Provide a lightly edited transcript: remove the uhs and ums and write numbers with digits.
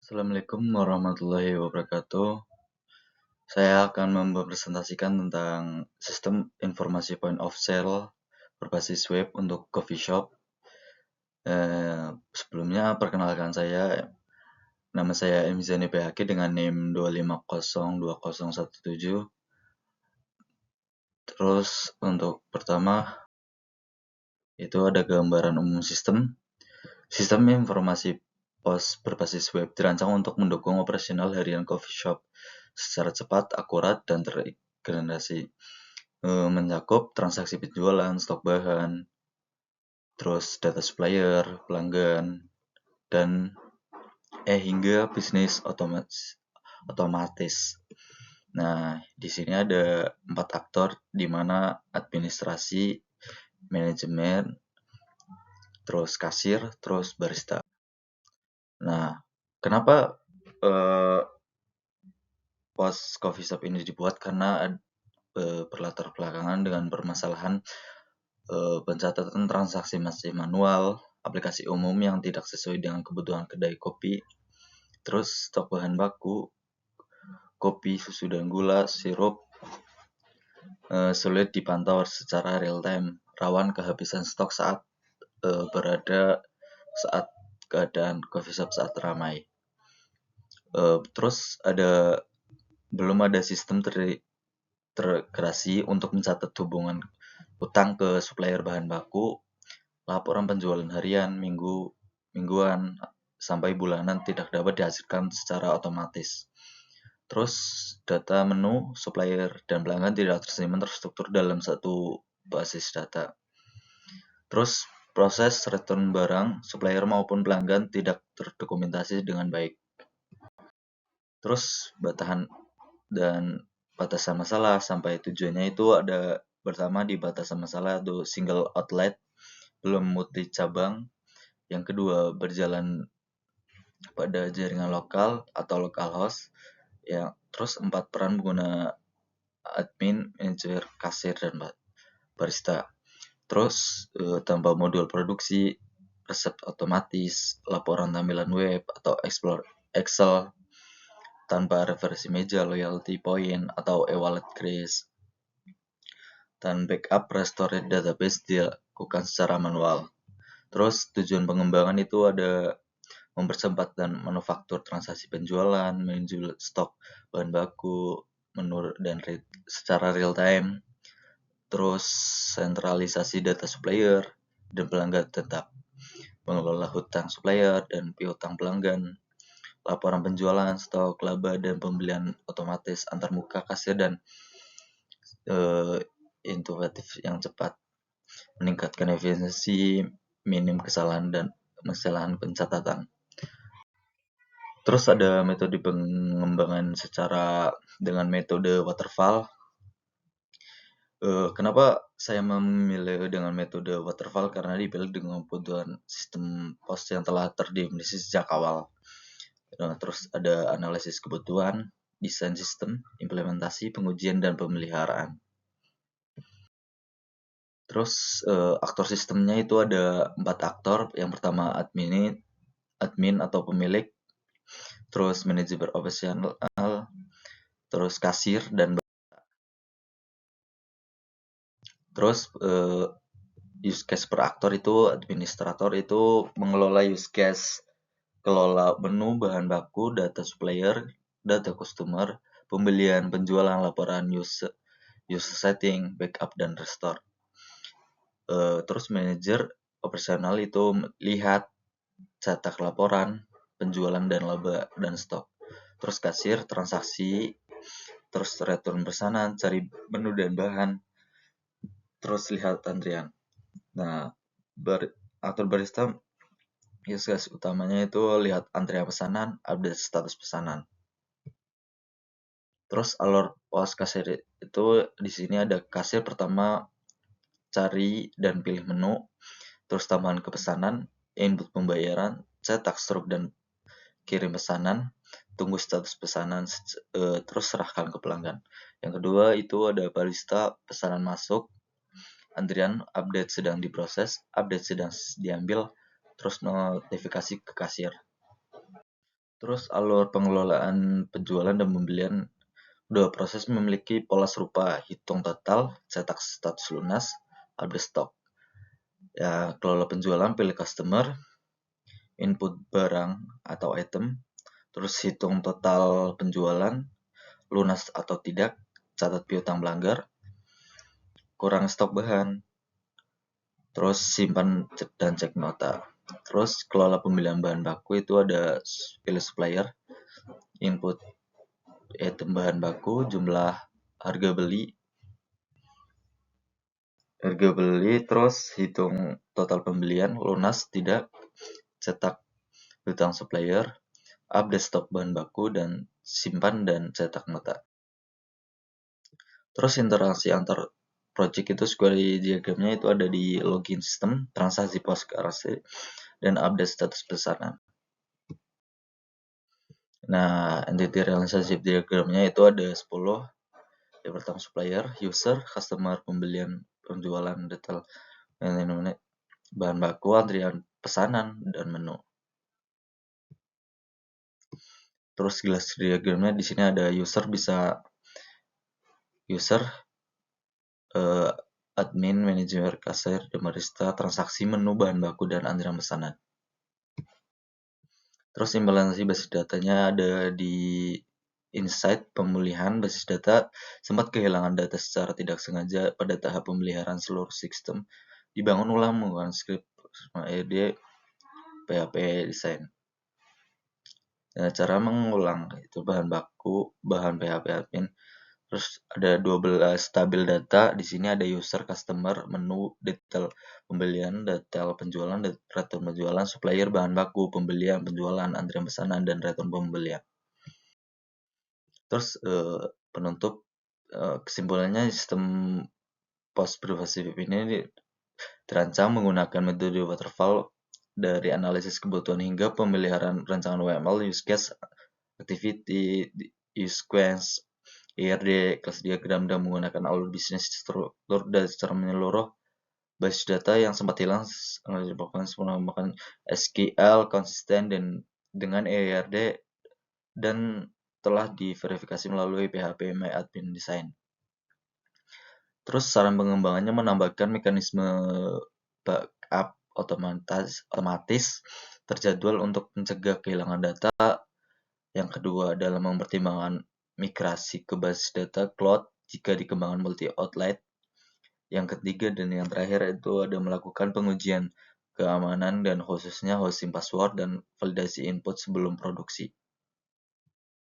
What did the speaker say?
Assalamualaikum warahmatullahi wabarakatuh. Saya akan mempresentasikan tentang sistem informasi point of sale berbasis web untuk coffee shop. Sebelumnya perkenalkan saya, nama saya Mizani PHK dengan NIM 2502017. Terus untuk pertama itu ada gambaran umum sistem. Sistem informasi pos berbasis web dirancang untuk mendukung operasional harian coffee shop secara cepat, akurat, dan terintegrasi, mencakup transaksi penjualan, stok bahan, terus data supplier, pelanggan, dan hingga bisnis otomatis. Nah, di sini ada 4 aktor di mana administrasi, manajemen, terus kasir, terus barista. Nah, kenapa pos coffee shop ini dibuat? Karena berlatar belakangan dengan permasalahan pencatatan transaksi masih manual, aplikasi umum yang tidak sesuai dengan kebutuhan kedai kopi, terus stok bahan baku, kopi, susu dan gula, sirup, sulit dipantau secara real time, rawan kehabisan stok saat keadaan coffee shop saat ramai. Terus belum ada sistem terintegrasi untuk mencatat hubungan utang ke supplier bahan baku, laporan penjualan harian, mingguan, sampai bulanan tidak dapat dihasilkan secara otomatis. Terus data menu, supplier, dan pelanggan tidak tersimpan terstruktur dalam satu basis data. Terus proses return barang, supplier maupun pelanggan tidak terdokumentasi dengan baik. Terus batasan masalah sampai tujuannya itu ada pertama di batasan masalah itu single outlet, belum multi cabang. Yang kedua berjalan pada jaringan lokal atau local host. Terus 4 peran pengguna admin, manajer, kasir, dan barista. Terus tanpa modul produksi, resep otomatis, laporan tampilan web atau Excel, tanpa reversi meja, loyalty point, atau e-wallet Grace, dan backup restore database dilakukan secara manual. Terus tujuan pengembangan itu ada mempercepat dan manufaktur transaksi penjualan, menjual stok bahan baku, dan secara real time. Terus sentralisasi data supplier dan pelanggan tetap, mengelola hutang supplier dan piutang pelanggan, laporan penjualan, stok, laba, dan pembelian otomatis antarmuka kasir dan intuitif yang cepat, meningkatkan efisiensi, minim kesalahan pencatatan. Terus ada metode pengembangan dengan metode waterfall. Kenapa saya memilih dengan metode waterfall? Karena dipilih dengan kebutuhan sistem pos yang telah terdefinisi sejak awal. Terus ada analisis kebutuhan, desain sistem, implementasi, pengujian, dan pemeliharaan. Terus aktor sistemnya itu ada 4 aktor. Yang pertama admin atau pemilik, terus manajer operasional, terus kasir, dan terus use case per aktor itu administrator itu mengelola use case, kelola menu, bahan baku, data supplier, data customer, pembelian, penjualan, laporan user setting, backup, dan restore. Terus manajer operasional itu lihat, cetak laporan, penjualan dan laba dan stok. Terus kasir transaksi, terus return pesanan, cari menu dan bahan, terus lihat antrian. Nah, aktor barista use case utamanya itu lihat antrian pesanan, update status pesanan. Terus alur pos kasir itu di sini ada kasir pertama cari dan pilih menu, terus tambahan ke pesanan, input pembayaran, cetak struk dan kirim pesanan, tunggu status pesanan, terus serahkan ke pelanggan. Yang kedua itu ada barista, pesanan masuk, antrian, update sedang diproses, update sedang diambil, terus notifikasi ke kasir. Terus alur pengelolaan penjualan dan pembelian, dua proses memiliki pola serupa: hitung total, cetak status lunas, update stok. Ya, kelola penjualan, pilih customer, input barang atau item, terus hitung total penjualan, lunas atau tidak, catat piutang pelanggar, kurang stok bahan, terus simpan dan cek nota. Terus kelola pembelian bahan baku itu ada pilih supplier, input item bahan baku, jumlah harga beli, terus hitung total pembelian, lunas tidak, cetak piutang supplier, update stok bahan baku, dan simpan dan cetak nota. Terus interaksi antar project itu square diagramnya itu ada di login system, transaksi post currency, dan update status pesanan. Nah, entity relationship diagramnya itu ada 10. Yang pertama supplier, user, customer, pembelian, penjualan, detail, bahan baku, antrian pesanan, dan menu. Terus glass diagramnya di sini ada user, admin, manajer, kasir, dan barista, transaksi, menu, bahan baku, dan antrian pesanan. Terus implementasi basis datanya ada di insight pemulihan basis data, sempat kehilangan data secara tidak sengaja pada tahap pemeliharaan seluruh sistem, dibangun ulang menggunakan script ED, PHP design. Nah, cara mengulang itu bahan baku, bahan PHP admin. Terus ada 12 tabel data. Di sini ada user, customer, menu, detail pembelian, detail penjualan, return penjualan, supplier, bahan baku, pembelian, penjualan, antrian pesanan, dan return pembelian. Terus penutup, kesimpulannya sistem post pervasive ini dirancang menggunakan metode waterfall dari analisis kebutuhan hingga pemeliharaan rancangan UML, use case, activity, use sequence, ERD, kelas diagram, dan menggunakan alur bisnis struktur dan secara menyeluruh basis data yang sempat hilang menggunakan SQL konsisten dan dengan ERD dan telah diverifikasi melalui PHP MyAdmin Design. Terus saran pengembangannya menambahkan mekanisme backup otomatis terjadwal untuk mencegah kehilangan data. Yang kedua adalah mempertimbangkan migrasi ke basis data cloud jika dikembangkan multi-outlet. Yang ketiga dan yang terakhir itu ada melakukan pengujian keamanan dan khususnya hosting password dan validasi input sebelum produksi.